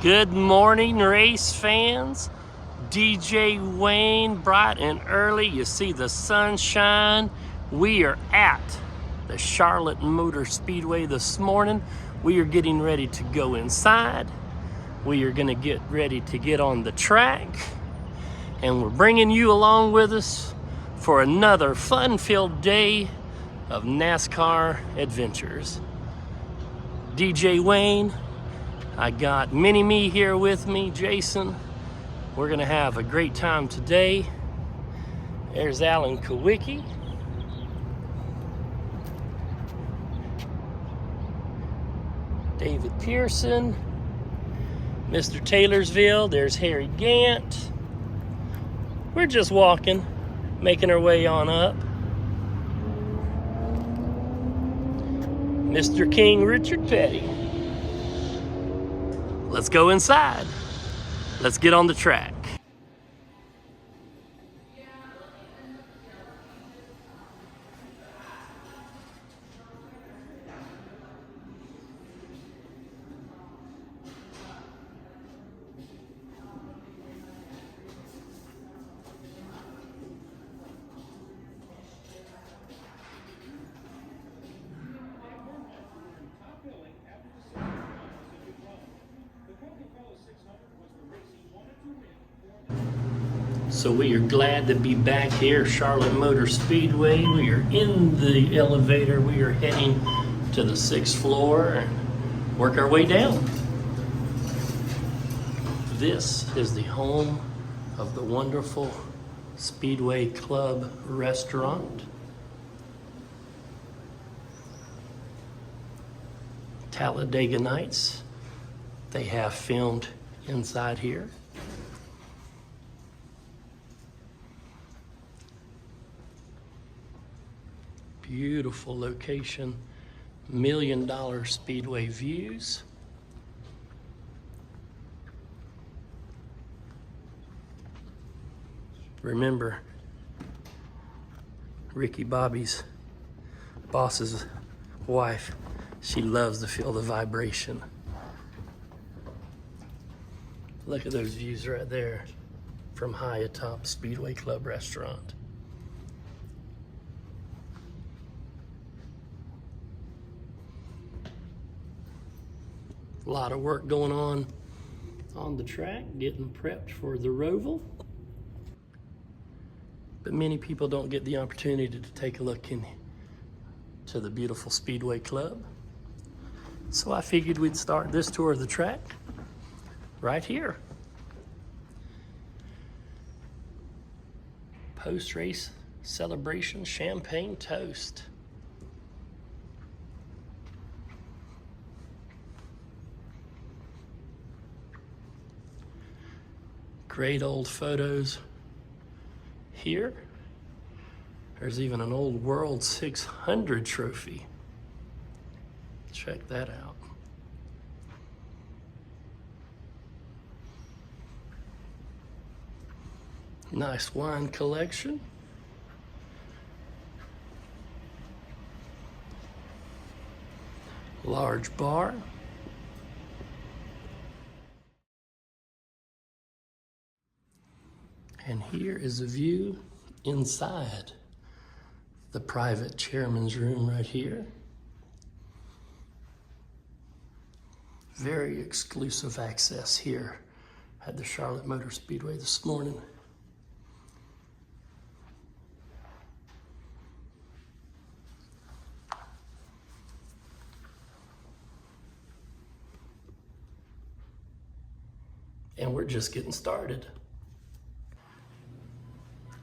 Good morning, race fans. DJ Wayne, bright and early. You see the sunshine. We are at the Charlotte Motor Speedway this morning. We are getting ready to go inside. We are going to get ready to get on the track. And we're bringing you along with us for another fun-filled day of NASCAR adventures. DJ Wayne, I got Mini-Me here with me, Jason. We're gonna have a great time today. There's Alan Kowicki. David Pearson. Mr. Taylorsville, there's Harry Gant. We're just walking, making our way on up. Mr. King Richard Petty. Let's go inside. Let's get on the track. So we are glad to be back here, Charlotte Motor Speedway. We are in the elevator. We are heading to the 6th floor and work our way down. This is the home of the wonderful Speedway Club restaurant. Talladega Nights. They have filmed inside here. Beautiful location, $1 million Speedway views. Remember, Ricky Bobby's boss's wife, she loves to feel the vibration. Look at those views right there from high atop Speedway Club restaurant. A lot of work going on the track, getting prepped for the Roval. But many people don't get the opportunity to take a look into the beautiful Speedway Club. So I figured we'd start this tour of the track right here. Post-race celebration champagne toast. Great old photos here. There's even an old World 600 trophy. Check that out. Nice wine collection. Large bar. And here is a view inside the private chairman's room right here. Very exclusive access here at the Charlotte Motor Speedway this morning. And we're just getting started.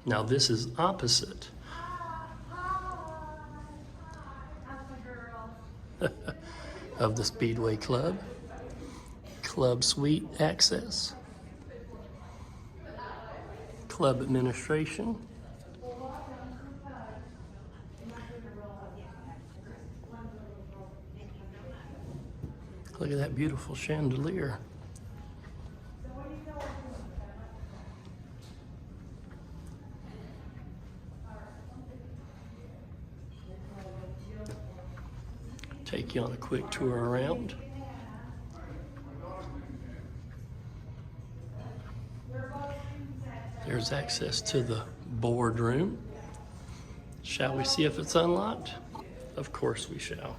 Now this is opposite of the Speedway Club. Club suite access. Club administration. Look at that beautiful chandelier. Take you on a quick tour around. There's access to the boardroom. Shall we see if it's unlocked? Of course we shall.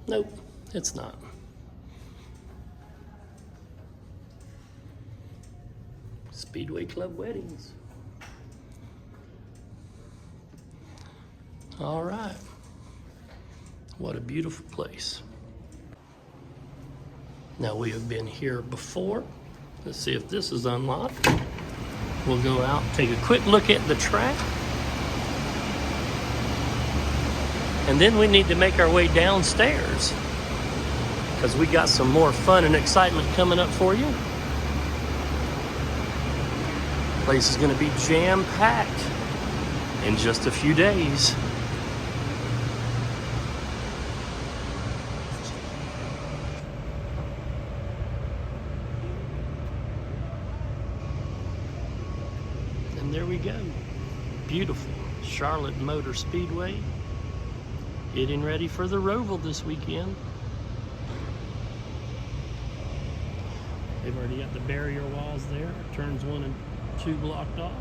Nope, it's not. Speedway Club weddings. All right. What a beautiful place. Now we have been here before. Let's see if this is unlocked. We'll go out, take a quick look at the track. And then we need to make our way downstairs because we got some more fun and excitement coming up for you. Place is going to be jam-packed in just a few days. And there we go. Beautiful Charlotte Motor Speedway. Getting ready for the Roval this weekend. They've already got the barrier walls there. Turns 1 and 2 blocked off.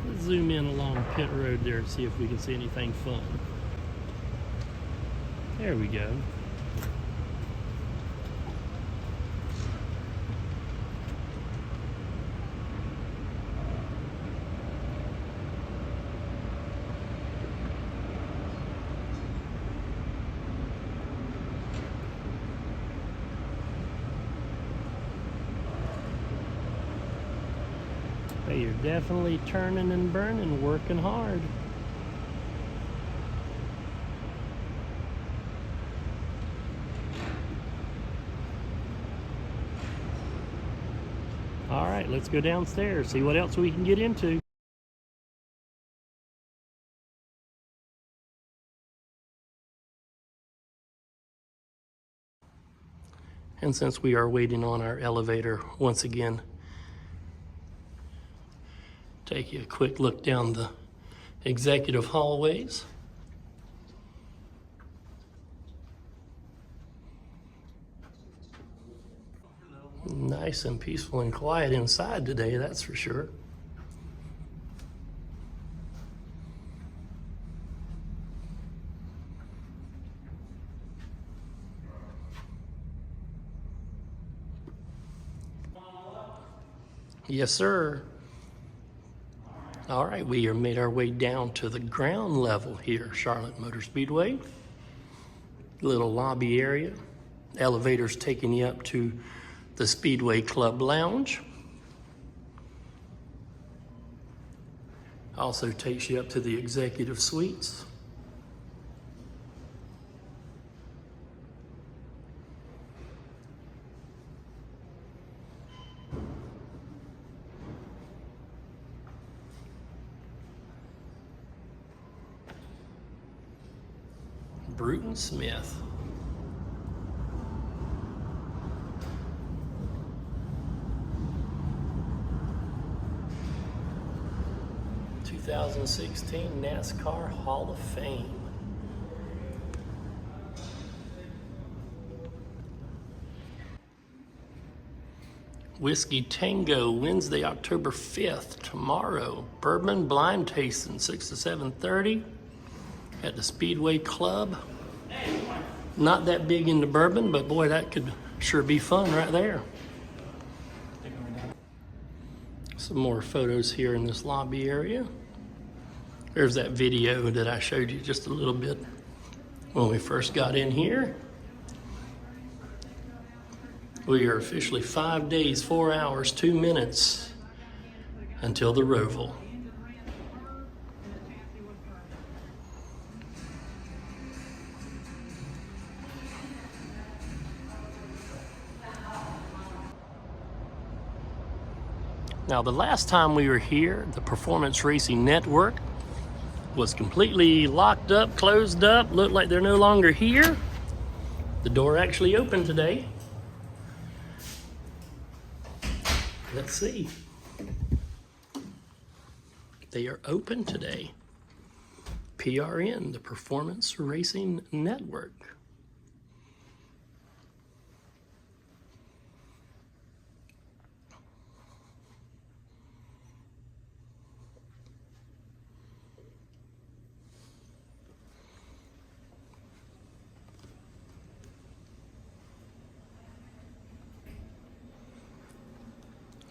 Let's zoom in along pit road there and see if we can see anything fun. There we go. But you're definitely turning and burning, working hard. All right, let's go downstairs, see what else we can get into. And since we are waiting on our elevator once again, take you a quick look down the executive hallways. Nice and peaceful and quiet inside today, that's for sure. Yes, sir. All right, we are made our way down to the ground level here, Charlotte Motor Speedway. Little lobby area. Elevators taking you up to the Speedway Club Lounge. Also takes you up to the executive suites. Bruton Smith. '16 NASCAR Hall of Fame. Whiskey Tango, Wednesday, October 5th, tomorrow. Bourbon blind tasting, 6 to 7:30 at the Speedway Club. Not that big into bourbon, but boy, that could sure be fun right there. Some more photos here in this lobby area. There's that video that I showed you just a little bit when we first got in here. We are officially 5 days, 4 hours, 2 minutes until the Roval. Now, the last time we were here, the Performance Racing Network was completely locked up, closed up, looked like they're no longer here. The door actually opened today. Let's see. They are open today. PRN, the Performance Racing Network.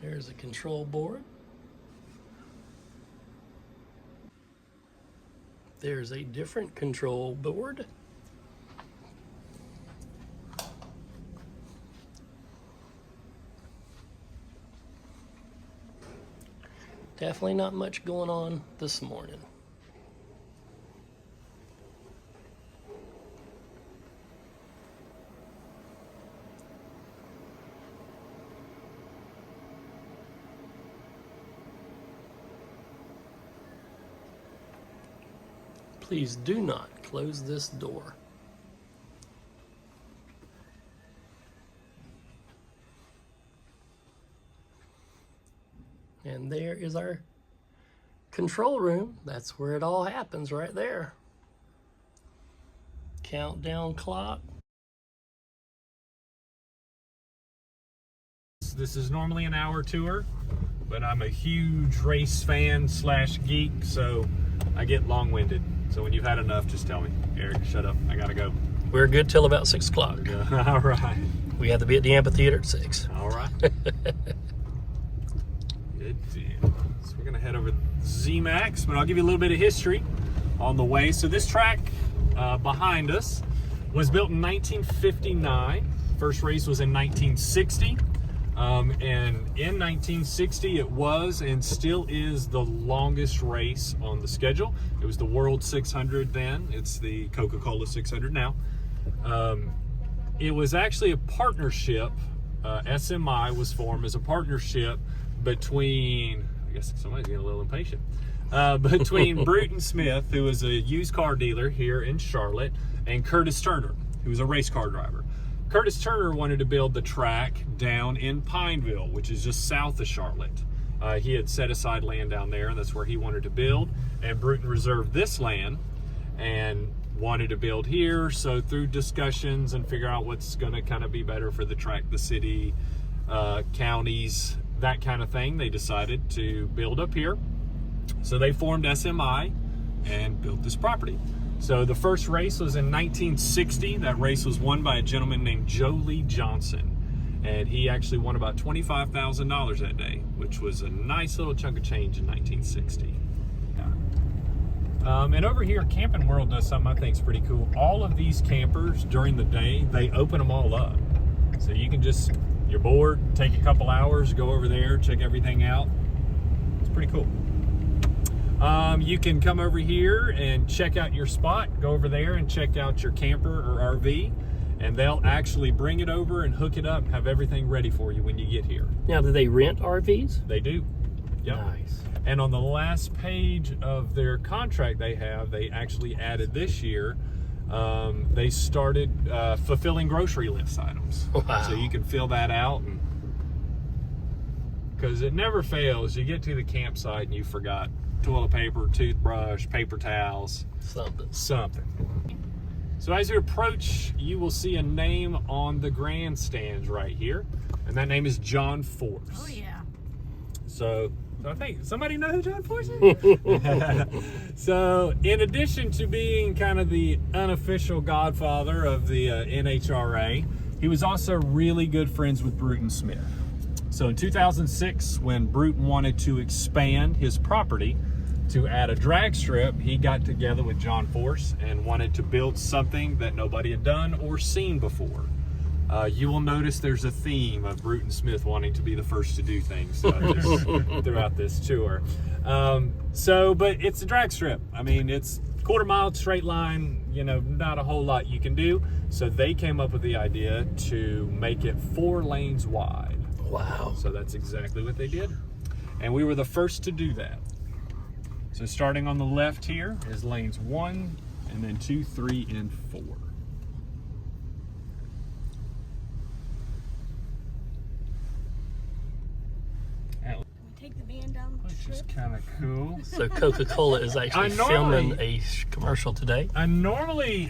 There's a control board. There's a different control board. Definitely not much going on this morning. Please do not close this door. And there is our control room. That's where it all happens, right there. Countdown clock. This is normally an hour tour, but I'm a huge race fan / geek, so I get long-winded. So when you've had enough, just tell me. Eric, shut up. I gotta go. We're good till about 6 o'clock. All right. We have to be at the amphitheater at 6. All right. Good deal. So we're gonna head over to Zmax, but I'll give you a little bit of history on the way. So this track behind us was built in 1959. First race was in 1960. And in 1960, it was and still is the longest race on the schedule. It was the World 600 then. It's the Coca-Cola 600 now. It was actually a partnership. SMI was formed as a partnership between, I guess somebody's getting a little impatient, between Bruton Smith, who is a used car dealer here in Charlotte, and Curtis Turner, who was a race car driver. Curtis Turner wanted to build the track down in Pineville, which is just south of Charlotte. He had set aside land down there, and that's where he wanted to build. And Bruton reserved this land and wanted to build here. So through discussions and figure out what's going to kind of be better for the track, the city, counties, that kind of thing, they decided to build up here. So they formed SMI and built this property. So the first race was in 1960. That race was won by a gentleman named Joe Lee Johnson. And he actually won about $25,000 that day, which was a nice little chunk of change in 1960. And over here, Camping World does something I think is pretty cool. All of these campers during the day, they open them all up. So you can just, you're bored, take a couple hours, go over there, check everything out. It's pretty cool. You can come over here and check out your spot, go over there and check out your camper or RV, and they'll actually bring it over and hook it up and have everything ready for you when you get here. Now, do they rent RVs? They do. Yep. Nice. And on the last page of their contract they actually added this year, they started fulfilling grocery list items. Wow. So you can fill that out, because it never fails. You get to the campsite and you forgot toilet paper, toothbrush, paper towels, something. So as you approach, you will see a name on the grandstands right here, and that name is John Force. Oh yeah. So I think somebody know who John Force is? So in addition to being kind of the unofficial godfather of the NHRA, he was also really good friends with Bruton Smith. So in 2006, when Bruton wanted to expand his property to add a drag strip, he got together with John Force and wanted to build something that nobody had done or seen before. You will notice there's a theme of Bruton Smith wanting to be the first to do things throughout this tour. But it's a drag strip. I mean, it's quarter-mile straight line, you know, not a whole lot you can do. So they came up with the idea to make it 4 lanes wide. Wow. So that's exactly what they did. And we were the first to do that. So starting on the left here is lanes 1, and then 2, 3, and 4. Take the van down the Which is strip. kind of cool. So Coca-Cola is actually filming a commercial today. I normally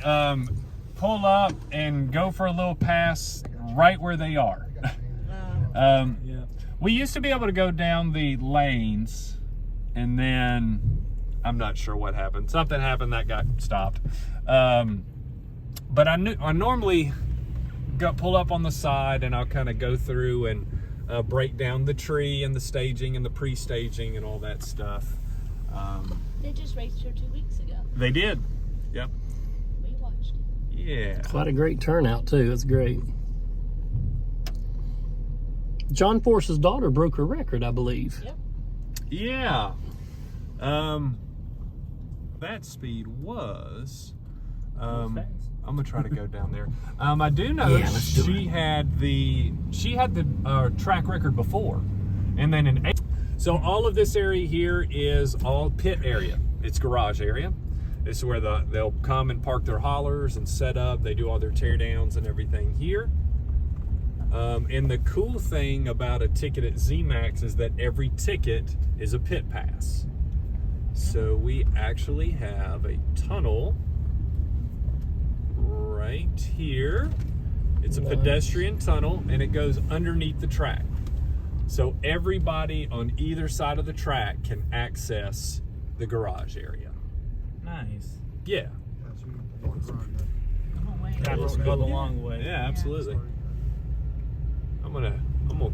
pull up and go for a little pass right where they are. We used to be able to go down the lanes, and then I'm not sure what happened. Something happened that got stopped. But I normally pull up on the side, and I'll kind of go through and break down the tree and the staging and the pre-staging and all that stuff. They just raced here 2 weeks ago. They did. Yep. We watched it. Yeah. Quite a great turnout too. It's great. John Force's daughter broke her record, I believe. Yep. Yeah. That speed was. I'm gonna try to go down there. I do know she had the track record before, and then in so all of this area here is all pit area. It's garage area. This is where they'll come and park their haulers and set up. They do all their tear downs and everything here. And the cool thing about a ticket at Zmax is that every ticket is a pit pass. So we actually have a tunnel right here. It's a pedestrian tunnel, and it goes underneath the track. So everybody on either side of the track can access the garage area. Nice. Yeah. Gotta go the long way. Yeah, absolutely. I'm gonna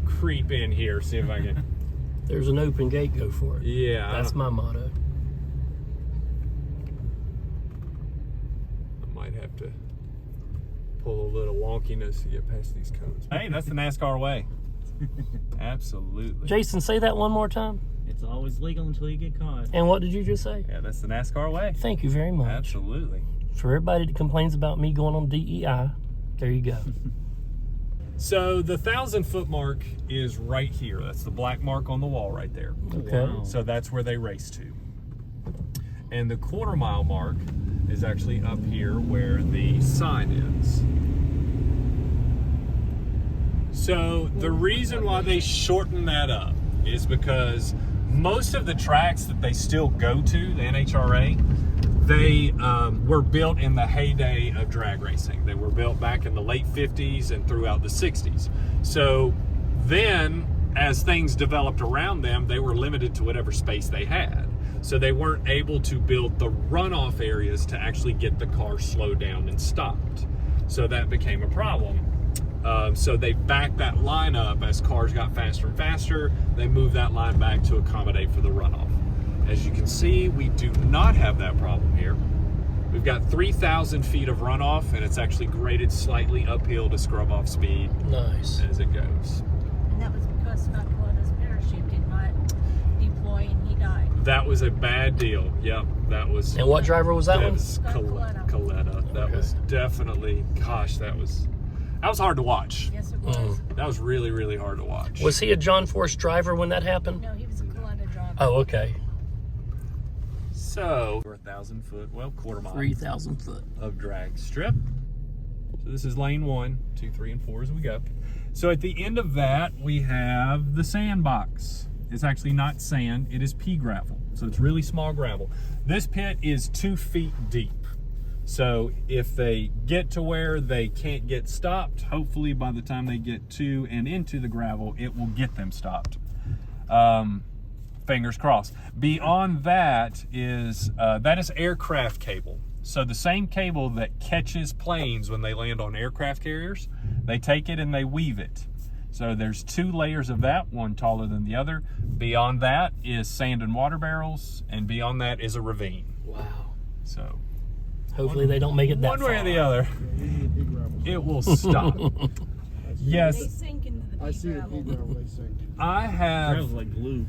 creep in here, see if I can. There's an open gate, go for it. Yeah. That's my motto. I might have to pull a little wonkiness to get past these cones. Hey, that's the NASCAR way. Absolutely. Jason, say that one more time. It's always legal until you get caught. And what did you just say? Yeah, that's the NASCAR way. Thank you very much. Absolutely. For everybody that complains about me going on DEI, there you go. So the 1,000-foot mark is right here. That's the black mark on the wall right there. Okay. Wow. So that's where they race to. And the quarter-mile mark is actually up here where the sign is. So the reason why they shorten that up is because most of the tracks that they still go to, the NHRA, they were built in the heyday of drag racing. They were built back in the late 50s and throughout the 60s. So then, as things developed around them, they were limited to whatever space they had. So they weren't able to build the runoff areas to actually get the car slowed down and stopped. So that became a problem. So they backed that line up as cars got faster and faster. They moved that line back to accommodate for the runoff. As you can see, we do not have that problem here. We've got 3,000 feet of runoff, and it's actually graded slightly uphill to scrub off speed Nice. as it goes. And that was because Scott Coletta's parachute did not deploy and he died. That was a bad deal. Yep, that was. And what driver was that one? Scott Coletta. Coletta. That was definitely. Gosh, that was hard to watch. Yes, it was. That was really, really hard to watch. Was he a John Force driver when that happened? No, he was a Coletta driver. Oh, okay. So, we're 1,000 foot, well, quarter mile 3,000 foot. of drag strip. So this is lane 1, 2, 3, and 4 as we go. So at the end of that, we have the sandbox. It's actually not sand, it is pea gravel. So it's really small gravel. This pit is 2 feet deep. So if they get to where they can't get stopped, hopefully by the time they get to and into the gravel, it will get them stopped. Fingers crossed. Beyond that is aircraft cable. So the same cable that catches planes when they land on aircraft carriers, they take it and they weave it. So there's 2 layers of that, one taller than the other. Beyond that is sand and water barrels, and beyond that is a ravine. Wow. So Hopefully they don't make it that one far. way or the other, it will stop. They Yes, sink into the pea I see the gravel. pea gravel they sink. I have. Gravel's like glue.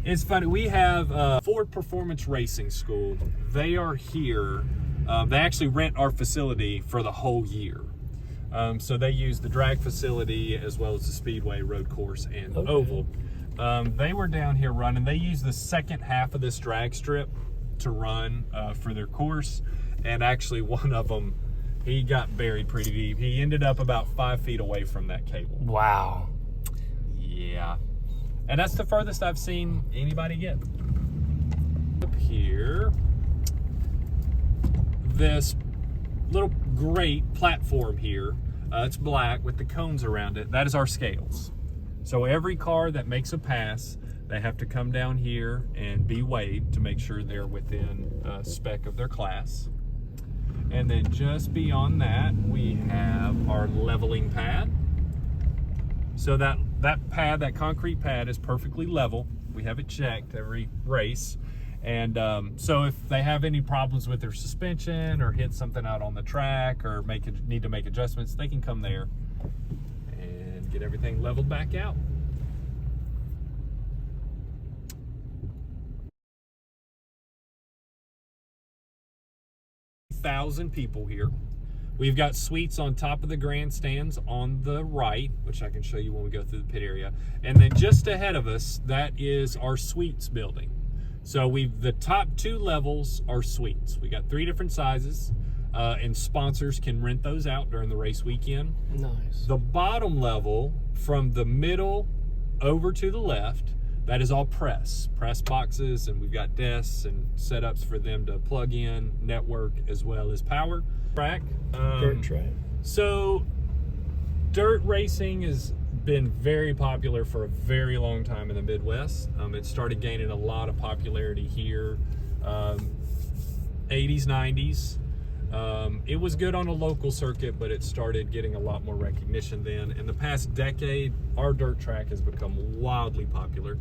It's funny, we have Ford Performance Racing School. They are here. They actually rent our facility for the whole year. So they use the drag facility as well as the Speedway, road course, and the oval. They were down here running. They use the second half of this drag strip to run for their course. And actually one of them, he got buried pretty deep. He ended up about 5 feet away from that cable. Wow. Yeah. And that's the furthest I've seen anybody get. Up here, this little grate platform here, it's black with the cones around it. That is our scales. So every car that makes a pass, they have to come down here and be weighed to make sure they're within spec of their class. And then just beyond that, we have our leveling pad. So that pad, that concrete pad, is perfectly level. We have it checked every race. And so if they have any problems with their suspension or hit something out on the track or need to make adjustments, they can come there and get everything leveled back out. Thousand people here. We've got suites on top of the grandstands on the right, which I can show you when we go through the pit area. And then just ahead of us, that is our suites building. So the top 2 levels are suites. We got 3 different sizes, and sponsors can rent those out during the race weekend. Nice. The bottom level, from the middle over to the left, that is all press boxes, and we've got desks and setups for them to plug in, network, as well as power. Track. Dirt track. So dirt racing has been very popular for a very long time in the Midwest. It started gaining a lot of popularity here, 80s, 90s. It was good on a local circuit, but it started getting a lot more recognition then. In the past decade, our dirt track has become wildly popular.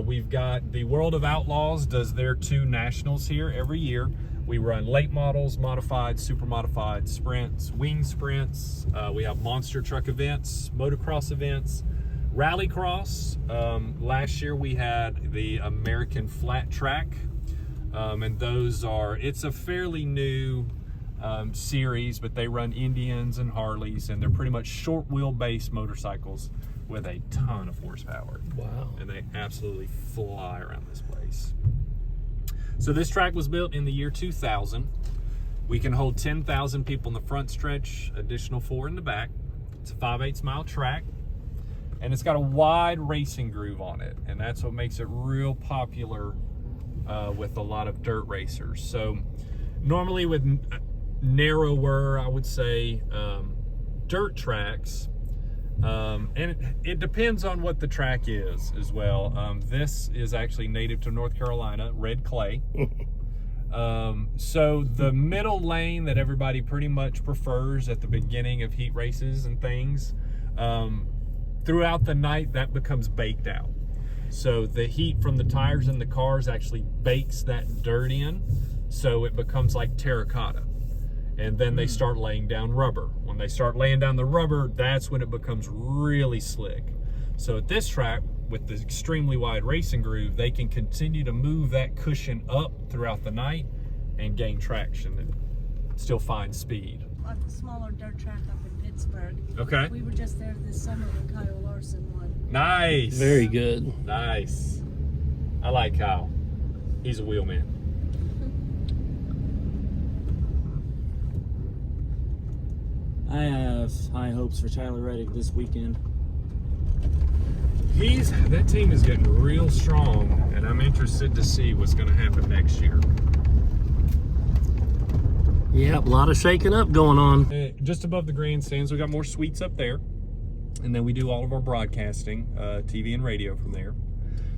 We've got the World of Outlaws does their 2 nationals here every year. We run late models, modified, super modified, sprints, wing sprints. We have monster truck events, motocross events, rallycross. Last year we had the American Flat Track, and it's a fairly new series, but they run Indians and Harleys, and they're pretty much short wheelbase motorcycles with a ton of horsepower. Wow. And they absolutely fly around this place. So this track was built in the year 2000. We can hold 10,000 people in the front stretch, additional 4 in the back. It's a 5/8 mile track, and it's got a wide racing groove on it, and that's what makes it real popular with a lot of dirt racers. So normally with narrower, I would say, dirt tracks, and it depends on what the track is as well. This is actually native to North Carolina, red clay. So the middle lane that everybody pretty much prefers at the beginning of heat races and things, throughout the night that becomes baked out. So the heat from the tires and the cars actually bakes that dirt in, so it becomes like terracotta. And then they start laying down rubber. When they start laying down the rubber, that's when it becomes really slick. So at this track, with the extremely wide racing groove, they can continue to move that cushion up throughout the night and gain traction and still find speed. On the smaller dirt track up in Pittsburgh. Okay. We were just there this summer when Kyle Larson won. Nice. Very good. Nice. I like Kyle. He's a wheelman. I have high hopes for Tyler Reddick this weekend. That team is getting real strong, and I'm interested to see what's going to happen next year. Yep, a lot of shaking up going on. Just above the grandstands, we got more suites up there, and then we do all of our broadcasting, TV and radio from there.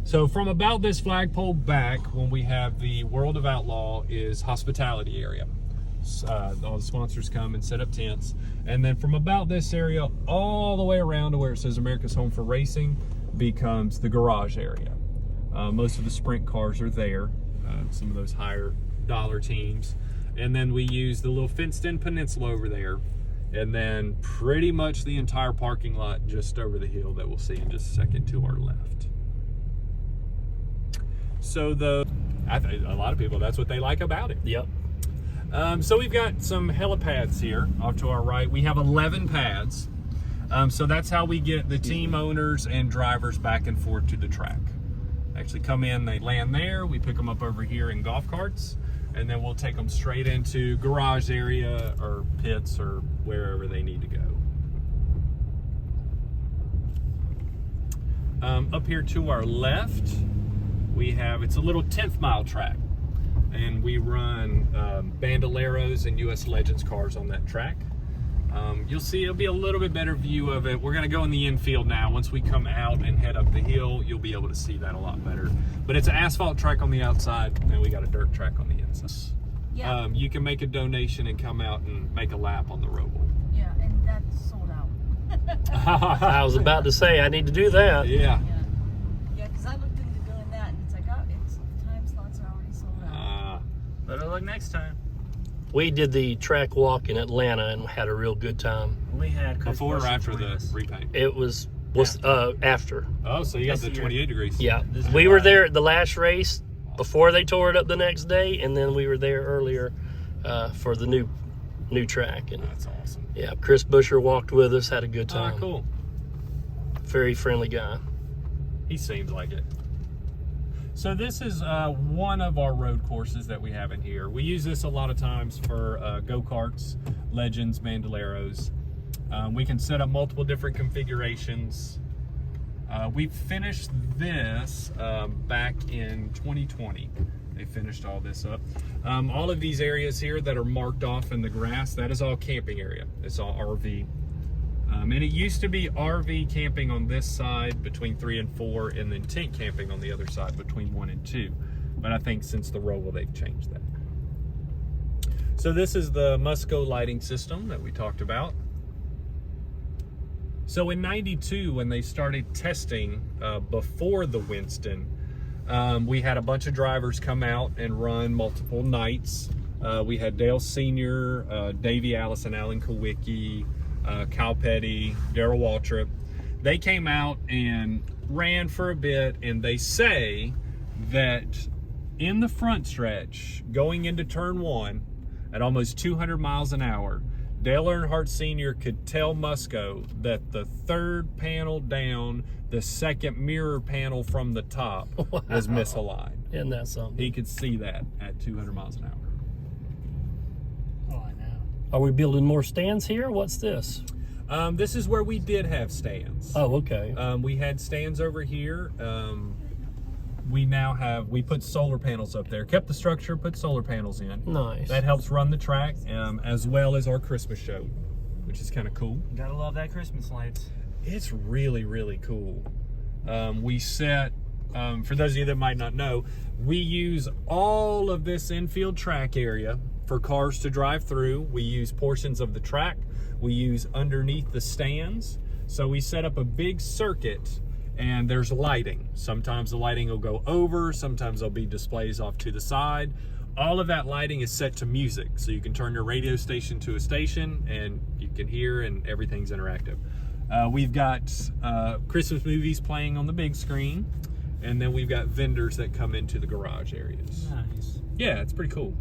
So from about this flagpole back, when we have the World of Outlaw, is hospitality area. All the sponsors come and set up tents, and then from about this area all the way around to where it says America's Home for Racing becomes the garage area. Most of the sprint cars are there, some of those higher dollar teams, and then we use the little fenced in peninsula over there, and then pretty much the entire parking lot just over the hill that we'll see in just a second to our left. So a lot of people, that's what they like about it. Yep. So we've got some helipads here off to our right. We have 11 pads. So that's how we get the team owners and drivers back and forth to the track. Actually come in, they land there, we pick them up over here in golf carts, and then we'll take them straight into garage area or pits or wherever they need to go. Up here to our left, it's a little 10th mile track. And we run Bandoleros and US Legends cars on that track. You'll see it'll be a little bit better view of it. We're gonna go in the infield now. Once we come out and head up the hill, you'll be able to see that a lot better. But it's an asphalt track on the outside, and we got a dirt track on the inside. Yeah. You can make a donation and come out and make a lap on the Roval. Yeah, and that's sold out. I was about to say, I need to do that. Yeah. Yeah, because I looked into doing that, and it's like, oh, time slots are already sold out. Better luck next time. We did the track walk in Atlanta and had a real good time. We had Chris Before or Bush after join the us. repaint? It was after. Oh, so you got This the year. 28 degrees. Yeah, This is we were July. there at the last race before they tore it up the next day, and then we were there earlier for the new track. And That's awesome. yeah, Chris Busher walked with us, had a good time. Cool. Very friendly guy. He seems like it. So this is one of our road courses that we have in here. We use this a lot of times for go-karts, legends, bandoleros. We can set up multiple different configurations. We finished this back in 2020. They finished all this up. All of these areas here that are marked off in the grass, that is all camping area. It's all RV. And it used to be RV camping on this side between 3 and 4, and then tent camping on the other side between 1 and 2. But I think since the Roval, they've changed that. So this is the Musco lighting system that we talked about. So in '92, when they started testing before the Winston, we had a bunch of drivers come out and run multiple nights. We had Dale Sr., Davey Allison, Alan Kowicki, Kyle Petty, Darrell Waltrip. They came out and ran for a bit, and they say that in the front stretch, going into turn 1 at almost 200 miles an hour, Dale Earnhardt Sr. could tell Musco that the third panel down, the second mirror panel from the top was misaligned. Isn't that something? He could see that at 200 miles an hour. Oh, I know. Are we building more stands here? What's this? This is where we did have stands. Oh, okay. We had stands over here. We put solar panels up there. Kept the structure, put solar panels in. Nice. That helps run the track, as well as our Christmas show, which is kind of cool. Gotta love that Christmas lights. It's really, really cool. We set, for those of you that might not know, we use all of this infield track area for cars to drive through. We use portions of the track. We use underneath the stands. So we set up a big circuit, and there's lighting. Sometimes the lighting will go over, sometimes there'll be displays off to the side. All of that lighting is set to music, so you can turn your radio station to a station and you can hear, and everything's interactive. We've got Christmas movies playing on the big screen, and then we've got vendors that come into the garage areas. Nice. Yeah, it's pretty cool.